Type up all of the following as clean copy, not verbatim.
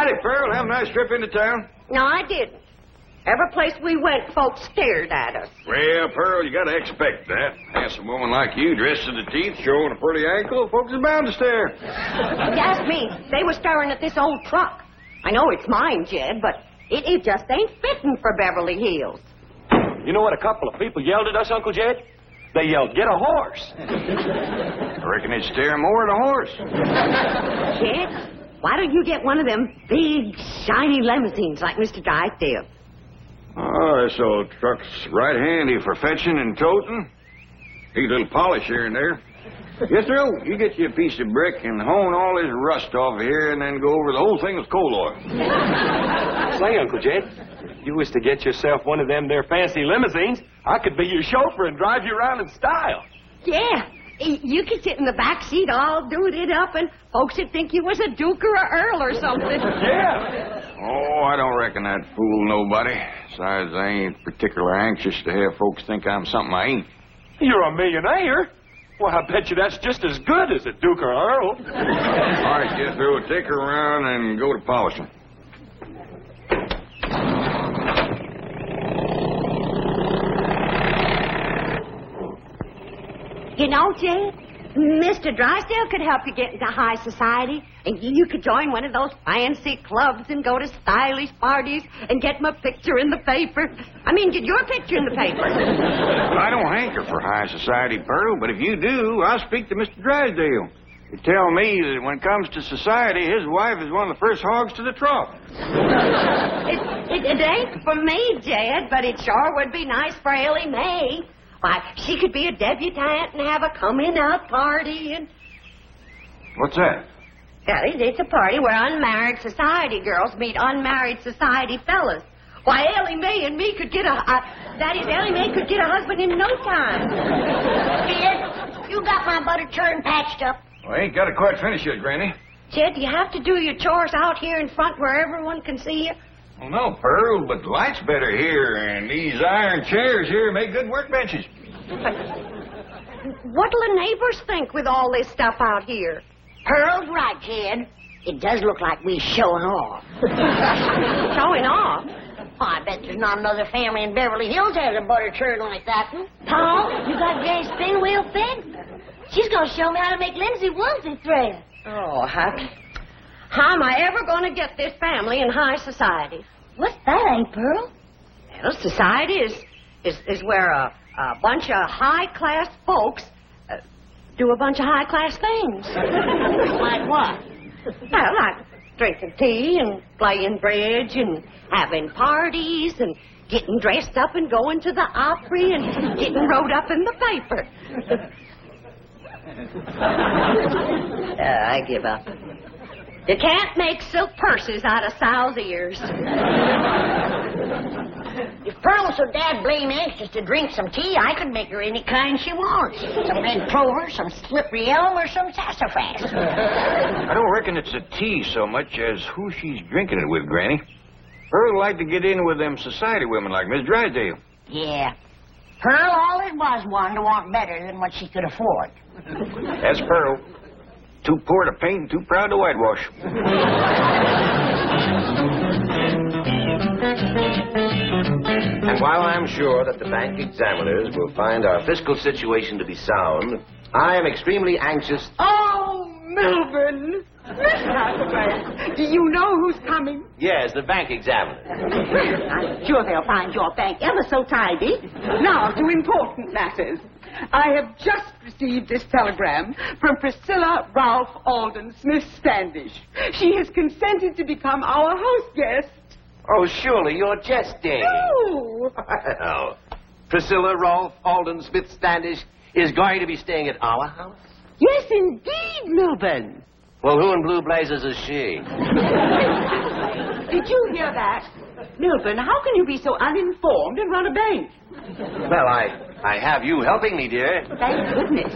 Howdy, Pearl. Have a nice trip into town? No, I didn't. Every place we went, folks stared at us. Well, Pearl, you gotta expect that. Handsome woman like you, dressed to the teeth, showing a pretty ankle, folks are bound to stare. If you ask me, they were staring at this old truck. I know it's mine, Jed, but it just ain't fitting for Beverly Hills. You know what a couple of people yelled at us, Uncle Jed? They yelled, "Get a horse." I reckon they'd stare more at a horse. Jed, why don't you get one of them big, shiny limousines like Mr. Drysdale? Oh, this old truck's right handy for fetching and toting. Needs a little polish here and there. Yes, sir. You get you a piece of brick and hone all this rust off here and then go over the whole thing with coal oil. Say, Uncle Jed, if you was to get yourself one of them there fancy limousines, I could be your chauffeur and drive you around in style. Yeah. You could sit in the back seat all doing it up, and folks would think you was a duke or a earl or something. Yeah. Oh, I don't reckon I'd fool nobody. Besides, I ain't particular anxious to have folks think I'm something I ain't. You're a millionaire. Well, I bet you that's just as good as a duke or earl. All right, get through. Take her around and go to polishing. You know, Jed, Mr. Drysdale could help you get into high society, and you could join one of those fancy clubs and go to stylish parties and get my picture in the paper. I mean, get your picture in the paper. I don't hanker for high society, Pearl, but if you do, I'll speak to Mr. Drysdale. You tell me that when it comes to society, his wife is one of the first hogs to the trough. It ain't for me, Jed, but it sure would be nice for Ellie Mae. Why, she could be a debutante and have a coming-out party and... What's that? Yeah, it's a party where unmarried society girls meet unmarried society fellas. Why, Ellie Mae and me could get Ellie Mae could get a husband in no time. Jed, you got my butter churn patched up. Well, I ain't got it quite finished yet, Granny. Jed, do you have to do your chores out here in front where everyone can see you? Well, no, Pearl, but the light's better here, and these iron chairs here make good workbenches. What'll the neighbors think with all this stuff out here? Pearl's right, Jed. It does look like we're showing off. Showing off? Oh, I bet there's not another family in Beverly Hills that has a butter churn like that one. Paul, you got Granny's spin wheel fed? She's going to show me how to make Lindsay onesie thread. Oh, how am I ever going to get this family in high society? What's that, Aunt Pearl? Well, society is where a bunch of high-class folks do a bunch of high-class things. Like what? Well, like drinking tea and playing bridge and having parties and getting dressed up and going to the Opry and getting wrote up in the paper. I give up. You can't make silk purses out of sow's ears. If Pearl was so dad blame anxious to drink some tea, I could make her any kind she wants. Some red clover, some slippery elm, or some sassafras. I don't reckon it's the tea so much as who she's drinking it with, Granny. Pearl would like to get in with them society women like Miss Drysdale. Yeah. Pearl always was one to want better than what she could afford. That's Pearl. Too poor to paint and too proud to whitewash. And while I'm sure that the bank examiners will find our fiscal situation to be sound, I am extremely anxious... Oh, Melvin! Miss Hathaway, do you know who's coming? Yes, the bank examiners. I'm sure they'll find your bank ever so tidy. Now, to important matters. I have just received this telegram from Priscilla Ralph Alden Smith-Standish. She has consented to become our house guest. Oh, surely you're jesting. No! Oh. Priscilla Ralph Alden Smith-Standish is going to be staying at our house? Yes, indeed, Melvin. Well, who in blue blazes is she? Did you hear that? Melvin, how can you be so uninformed and run a bank? Well, I have you helping me, dear. Thank goodness.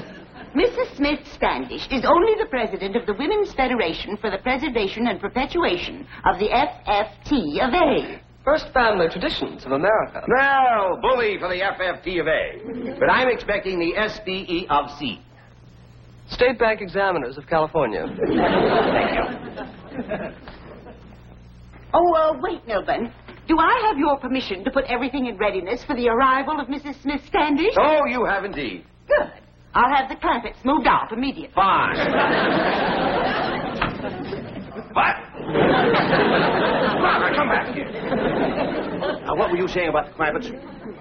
Mrs. Smith-Standish is only the president of the Women's Federation for the Preservation and Perpetuation of the FFT of A. First family traditions of America. No, bully for the FFT of A. But I'm expecting the SBE of C. State Bank Examiners of California. Thank you. Oh, wait, Milburn. Do I have your permission to put everything in readiness for the arrival of Mrs. Smith-Standish? Oh, you have indeed. Good. I'll have the Clampetts moved out immediately. Fine. What? Barbara, come back here. Now, what were you saying about the Clampetts?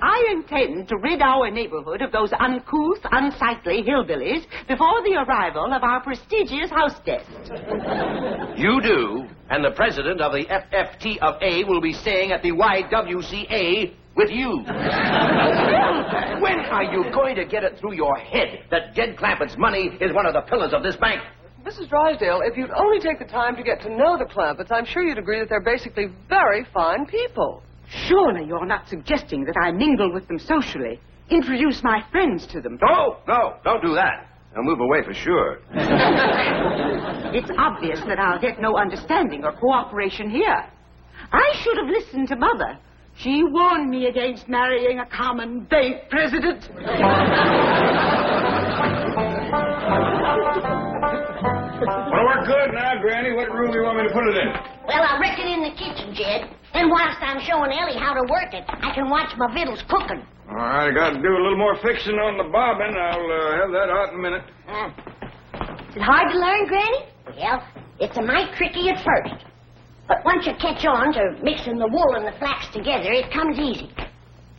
I intend to rid our neighborhood of those uncouth, unsightly hillbillies before the arrival of our prestigious house guest. You do, and the president of the FFT of A will be staying at the YWCA with you. When are you going to get it through your head that Jed Clampett's money is one of the pillars of this bank? Mrs. Drysdale, if you'd only take the time to get to know the Clampetts, I'm sure you'd agree that they're basically very fine people. Surely you're not suggesting that I mingle with them socially, introduce my friends to them. No, don't do that. They'll move away for sure. It's obvious that I'll get no understanding or cooperation here. I should have listened to Mother. She warned me against marrying a common bank president. Well, we're good now, Granny. What room do you want me to put it in? Well, I reckon in the kitchen, Jed. And whilst I'm showing Ellie how to work it, I can watch my victuals cooking. All right, I got to do a little more fixing on the bobbin. I'll have that out in a minute. Is it hard to learn, Granny? Well, it's a mite tricky at first. But once you catch on to mixing the wool and the flax together, it comes easy.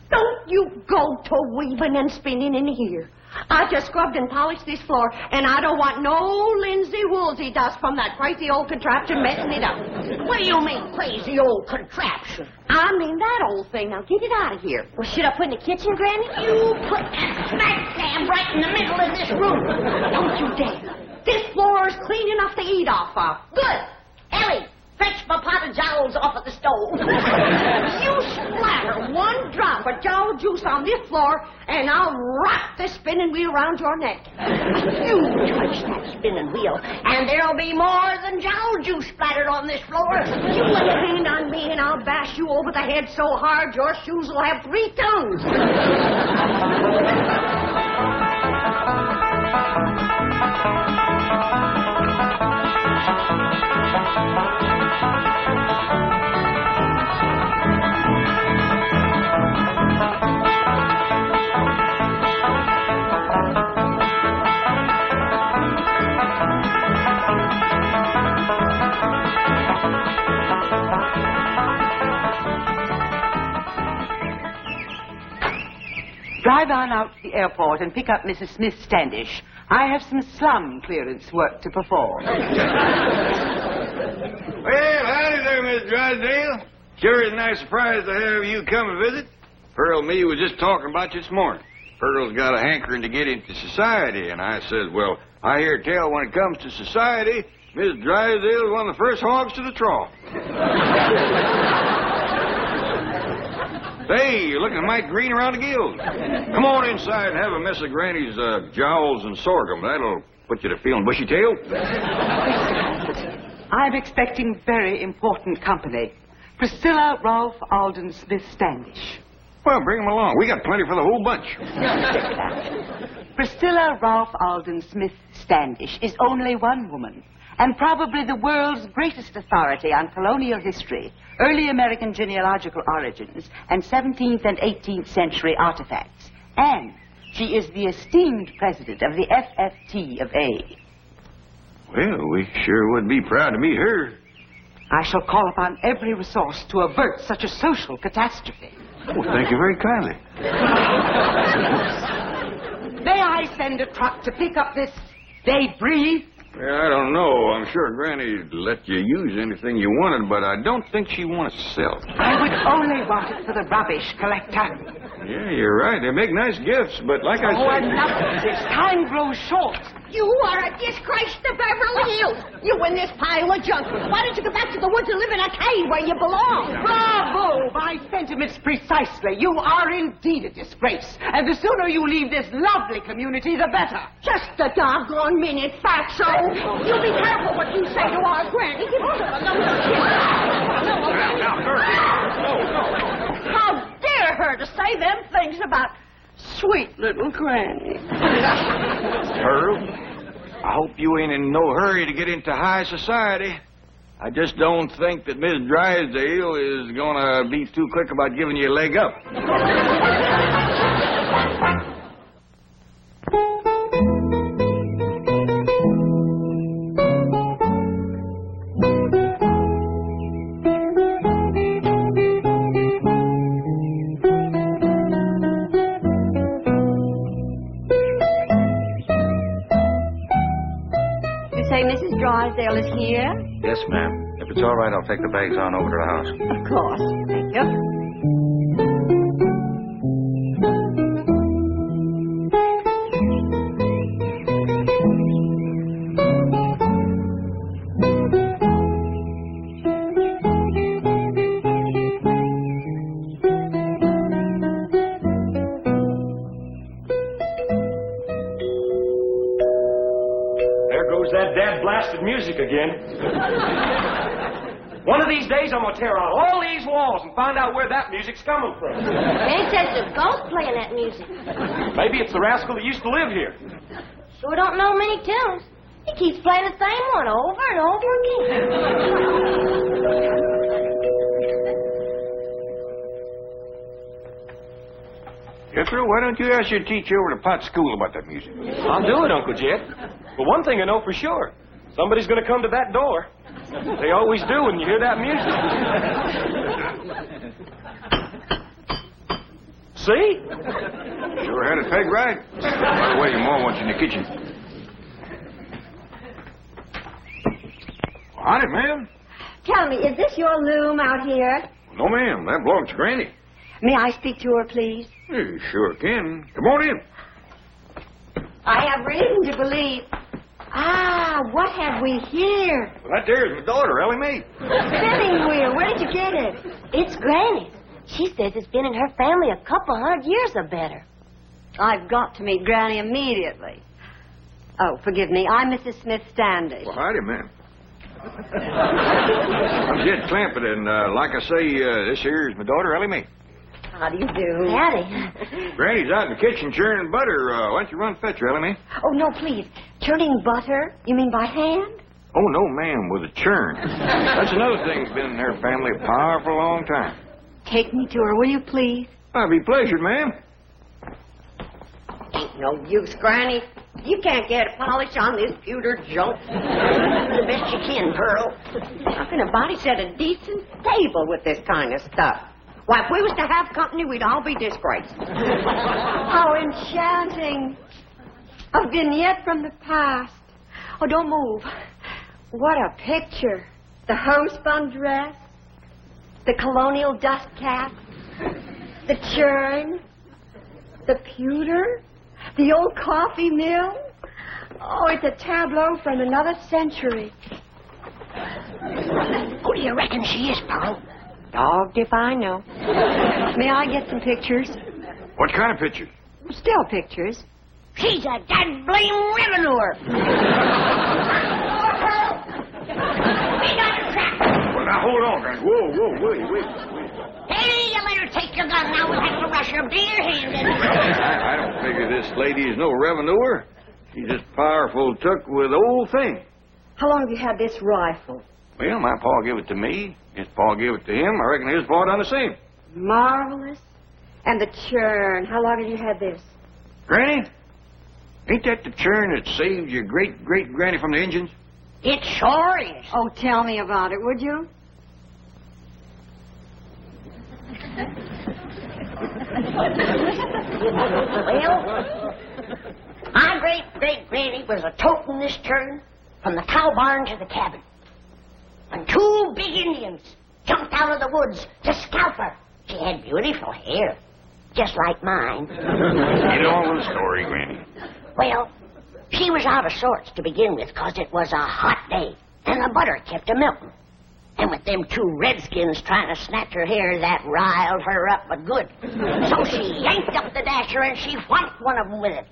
Don't you go to weaving and spinning in here. I just scrubbed and polished this floor, and I don't want no linsey-woolsey dust from that crazy old contraption messing it up. What do you mean, crazy old contraption? I mean that old thing. Now get it out of here. Well, should I put in the kitchen, Granny? You put that smack dab right in the middle of this room. Don't you dare. This floor is clean enough to eat off of. Good. Ellie, fetch my pot of jowls off of the stove. You splatter one drop of jowl juice on this floor, and I'll wrap this spinning wheel around your neck. You touch that spinning wheel, and there'll be more than jowl juice splattered on this floor. You lay a hand on me, and I'll bash you over the head so hard your shoes will have 3 tongues. Drive on out to the airport and pick up Mrs. Smith-Standish. I have some slum clearance work to perform. Well, howdy there, Miss Drysdale. Sure is a nice surprise to have you come and visit. Pearl and me was just talking about you this morning. Pearl's got a hankering to get into society, and I says, well, I hear tell when it comes to society, Miss Drysdale's one of the first hogs to the trough. Hey, you're looking mighty green around the gills. Come on inside and have a mess of Granny's jowls and sorghum. That'll put you to feeling bushy-tailed. I'm expecting very important company. Priscilla Ralph Alden Smith-Standish. Well, bring them along. We got plenty for the whole bunch. Priscilla Ralph Alden Smith-Standish is only one woman, and probably the world's greatest authority on colonial history, early American genealogical origins, and 17th and 18th century artifacts. And she is the esteemed president of the FFT of A. Well, we sure would be proud to meet her. I shall call upon every resource to avert such a social catastrophe. Oh, thank you very kindly. May I send a truck to pick up this debris? Yeah, I don't know. I'm sure Granny'd let you use anything you wanted, but I don't think she wants to sell it. I would only want it for the rubbish collector. Yeah, you're right. They make nice gifts, but like I said... enough of this. Time grows short. You are a disgrace to Beverly Hills. You in this pile of junk. Why don't you go back to the woods and live in a cave where you belong? Bravo! My sentiments precisely. You are indeed a disgrace. And the sooner you leave this lovely community, the better. Just a doggone minute, fatso. You be careful what you say to our Granny. How dare her to say them things about sweet little Granny. Pearl, I hope you ain't in no hurry to get into high society. I just don't think that Miss Drysdale is going to be too quick about giving you a leg up. You say Mrs. Drysdale is here? Yes, ma'am. If it's all right, I'll take the bags on over to the house. Of course. Thank you. That dad-blasted music again. One of these days, I'm going to tear out all these walls and find out where that music's coming from. They said the ghost playing that music. Maybe it's the rascal that used to live here. Sure don't know many tunes. He keeps playing the same one over and over again. Jethro, why don't you ask your teacher over to Pot's school about that music? I'll do it, Uncle Jet. But one thing I know for sure. Somebody's going to come to that door. They always do when you hear that music. See? Sure had it pegged right. By the way, your Ma wants you in the kitchen. Howdy, ma'am. Tell me, is this your loom out here? No, ma'am. That belongs to Granny. May I speak to her, please? You sure can. Come on in. I have reason to believe. Ah, what have we here? Well, that there's my daughter, Ellie Mae. Spinning wheel. Where did you get it? It's Granny's. She says it's been in her family a couple 100 years or better. I've got to meet Granny immediately. Oh, forgive me. I'm Mrs. Smith-Standish. Well, howdy, ma'am. I'm Jed Clampett, and like I say, this here's my daughter, Ellie Mae. How do you do? Howdy. Granny's out in the kitchen churning butter. Why don't you run fetch her, Ellie Mae? Oh, no, please. Churning butter? You mean by hand? Oh, no, ma'am, with a churn. That's another thing that's been in her family a powerful long time. Take me to her, will you, please? I'd be pleasured, ma'am. Ain't no use, Granny. You can't get a polish on this pewter junk. The best you can, Pearl. How can a body set a decent table with this kind of stuff? Why, if we was to have company, we'd all be disgraced. How enchanting. A vignette from the past. Oh, don't move. What a picture. The homespun dress. The colonial dust cap. The churn. The pewter. The old coffee mill. Oh, it's a tableau from another century. Who do you reckon she is, Pearl? Dogged if I know. May I get some pictures? What kind of picture? Still pictures. She's a dad-blame revenuer. We got a trap. Well, now, hold on, Granny. Whoa, wait. Hey, you better take your gun now. We'll have to rush her bare-handed. I don't figure this lady is no revenuer. She's just powerful took with old thing. How long have you had this rifle? Well, my pa gave it to me. His pa gave it to him. I reckon his pa done the same. Marvelous. And the churn. How long have you had this? Granny, ain't that the churn that saved your great-great-granny from the Injuns? It sure is. Oh, tell me about it, would you? Well, my great-great-granny was a toting this churn from the cow barn to the cabin. When two big Indians jumped out of the woods to scalp her. She had beautiful hair, just like mine. Get on with the story, Granny. Well, she was out of sorts to begin with, 'cause it was a hot day, and the butter kept a-melting. And with them two redskins trying to snatch her hair, that riled her up but good. So she yanked up the dasher, and she whacked one of them with it.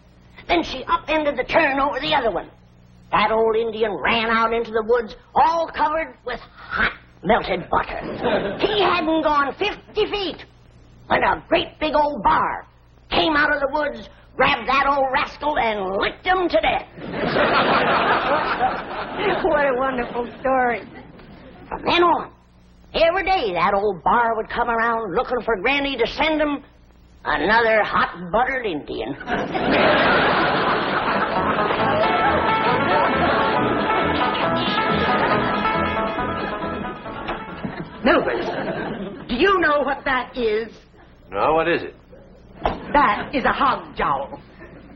Then she upended the turn over the other one. That old Indian ran out into the woods, all covered with hot, melted butter. He hadn't gone 50 feet when a great big old bar came out of the woods, grabbed that old rascal, and licked him to death. What a wonderful story. From then on, every day that old bar would come around looking for Granny to send him another hot-buttered Indian. Milburn, do you know what that is? No, what is it? That is a hog jowl.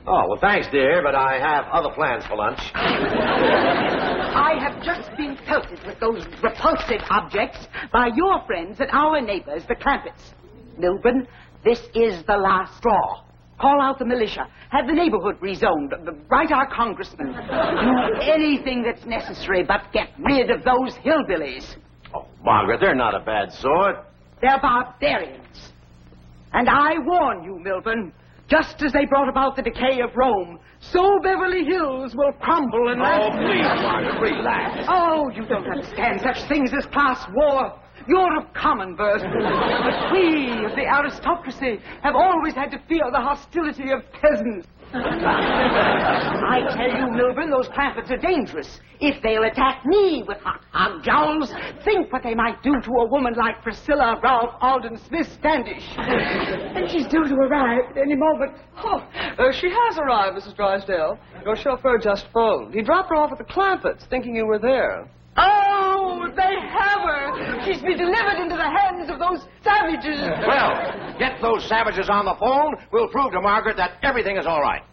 Oh, well, thanks, dear, but I have other plans for lunch. I have just been pelted with those repulsive objects by your friends and our neighbors, the Clampetts. Milburn, this is the last straw. Call out the militia. Have the neighborhood rezoned. Write our congressman. Do anything that's necessary, but get rid of those hillbillies. Oh, Margaret, they're not a bad sort. They're barbarians. And I warn you, Milburn, just as they brought about the decay of Rome, so Beverly Hills will crumble and... Oh, please, Margaret, relax. Oh, you don't understand such things as class war. You're of common birth. But we of the aristocracy have always had to fear the hostility of peasants. I tell you, Milburn, those Clampetts are dangerous. If they'll attack me with hog jowls, think what they might do to a woman like Priscilla Ralph Alden Smith-Standish. And she's due to arrive at any moment. She has arrived, Mrs. Drysdale. Your chauffeur just phoned. He dropped her off at the Clampetts, thinking you were there. Oh, they have her. She's been delivered into the hands of those savages. Well, get those savages on the phone. We'll prove to Margaret that everything is all right.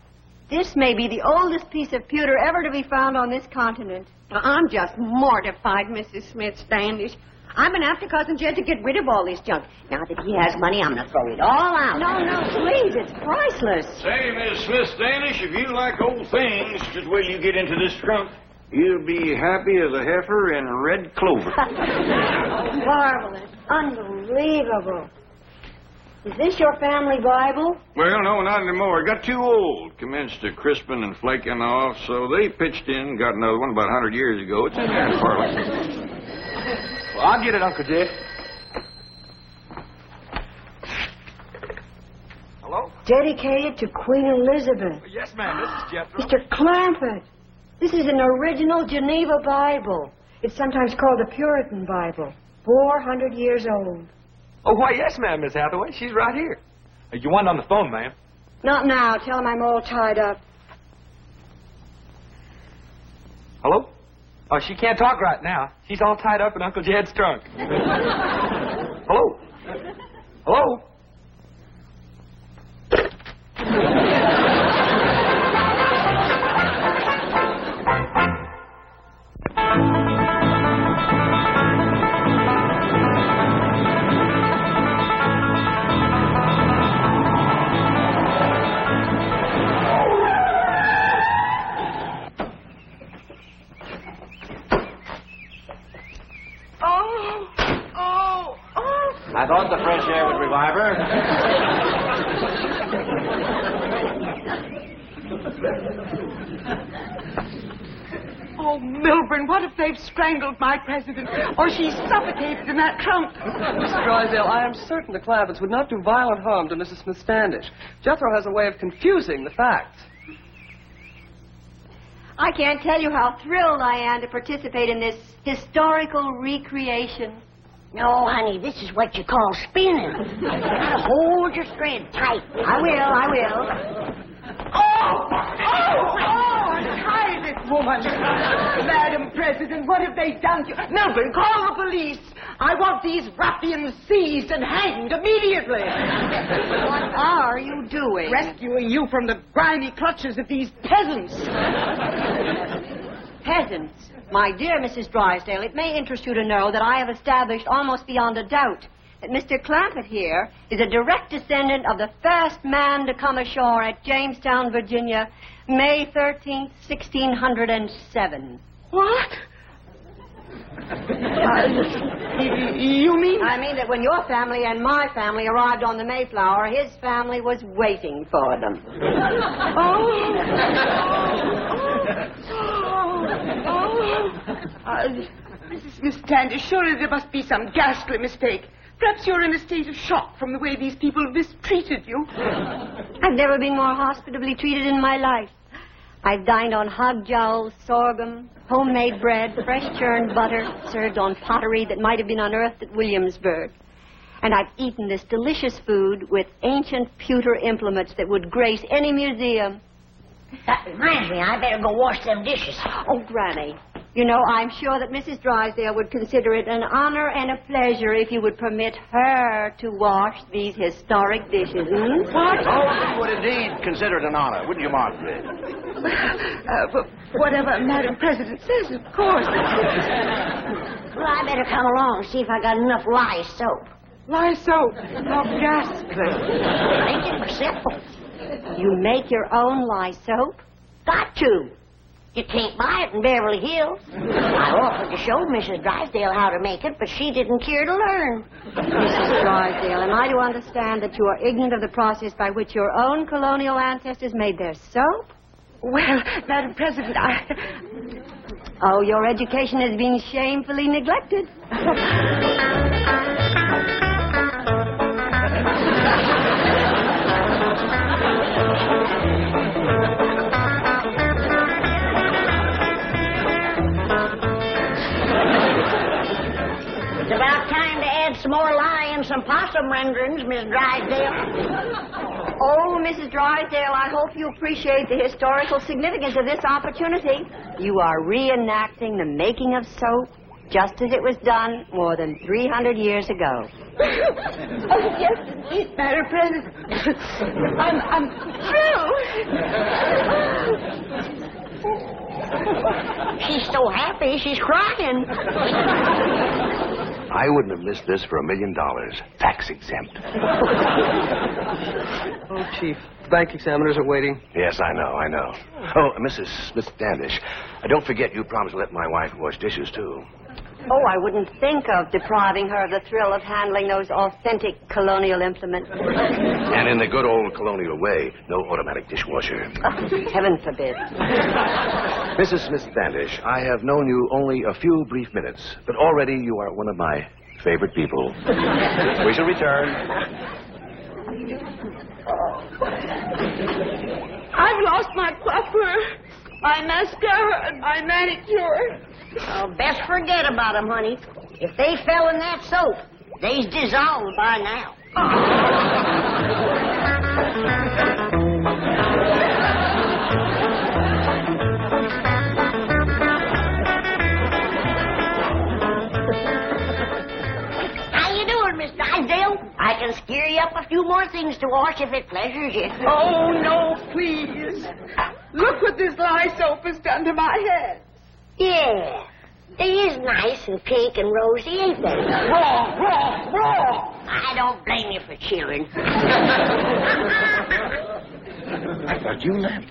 This may be the oldest piece of pewter ever to be found on this continent. I'm just mortified, Mrs. Smith-Standish. I'm going to have to Cousin Jed to get rid of all this junk. Now that he has money, I'm going to throw it all out. No, please, it's priceless. Say, Miss Smith-Standish, if you like old things, just wait till you get into this trunk. You'll be happy as a heifer in red clover. Marvelous. Unbelievable. Is this your family Bible? Well, no, not anymore. It got too old. Commenced to crisping and flaking off, so they pitched in and got another one about 100 years ago. It's in there in Parliament. Well, I'll get it, Uncle Jed. Hello? Dedicated to Queen Elizabeth. Yes, ma'am. This is Jethro. Mr. Clampett, this is an original Geneva Bible. It's sometimes called a Puritan Bible. 400 years old. Oh, why, yes, ma'am, Miss Hathaway. She's right here. You want on the phone, ma'am? Not now. Tell him I'm all tied up. Hello? Oh, she can't talk right now. She's all tied up in Uncle Jed's trunk. Hello? Hello? I thought the fresh air would revive her. Oh, Milburn, what if they've strangled my president? Or she's suffocated in that trunk? Mrs. Drysdale, I am certain the Clampetts would not do violent harm to Mrs. Smith-Standish. Jethro has a way of confusing the facts. I can't tell you how thrilled I am to participate in this historical recreation. No, honey, this is what you call spinning. You gotta hold your thread tight. I will. Oh! Try this woman. Madam President, what have they done to you? Milburn, call the police. I want these ruffians seized and hanged immediately. What are you doing? Rescuing you from the grimy clutches of these peasants. Peasants? My dear Mrs. Drysdale, it may interest you to know that I have established almost beyond a doubt that Mr. Clampett here is a direct descendant of the first man to come ashore at Jamestown, Virginia, May 13th, 1607. What? You mean? I mean that when your family and my family arrived on the Mayflower, his family was waiting for them. Mrs. Smith-Standish, surely there must be some ghastly mistake. Perhaps you're in a state of shock from the way these people mistreated you. I've never been more hospitably treated in my life. I've dined on hog jowls, sorghum, homemade bread, fresh churned butter, served on pottery that might have been unearthed at Williamsburg. And I've eaten this delicious food with ancient pewter implements that would grace any museum. That reminds me, I better go wash them dishes. Oh, Granny, you know, I'm sure that Mrs. Drysdale would consider it an honor and a pleasure if you would permit her to wash these historic dishes. What? Oh, she would indeed consider it an honor, wouldn't you, Margaret? Whatever Madam President says, of course. Well, I better come along and see if I got enough lye soap. Lye soap. Oh, ghastly. Make it simple. You make your own lye soap? Got to. You can't buy it in Beverly Hills. I offered to show Mrs. Drysdale how to make it, but she didn't care to learn. Mrs. Drysdale, am I to understand that you are ignorant of the process by which your own colonial ancestors made their soap? Well, Madam President, Oh, your education is being shamefully neglected. It's about time to add some more lye and some possum renderings, Miss Drysdale. Oh, Mrs. Drysdale, I hope you appreciate the historical significance of this opportunity. You are reenacting the making of soap just as it was done more than 300 years ago. Oh, yes, indeed, Madam President. I'm thrilled. She's so happy, she's crying. I wouldn't have missed this for $1 million. Tax exempt. Oh, Chief, bank examiners are waiting. Yes, I know. Oh, Mrs. Smith-Standish, don't forget you promised to let my wife wash dishes, too. Oh, I wouldn't think of depriving her of the thrill of handling those authentic colonial implements. And in the good old colonial way, no automatic dishwasher. Oh, heaven forbid. Mrs. Smith-Standish, I have known you only a few brief minutes, but already you are one of my favorite people. We shall return. I've lost my coiffure, my mascara, and my manicure. Oh, best forget about them, honey. If they fell in that soap, they's dissolved by now. How you doing, Miss Drysdale? I can scare you up a few more things to wash if it pleasures you. Oh, no, please. Look what this lye soap has done to my head. Yeah, they is nice and pink and rosy, ain't they? Raw. I don't blame you for cheering. I thought you left.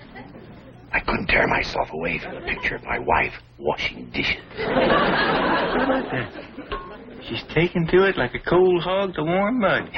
I couldn't tear myself away from the picture of my wife washing dishes. She's taken to it like a cold hog to warm mud.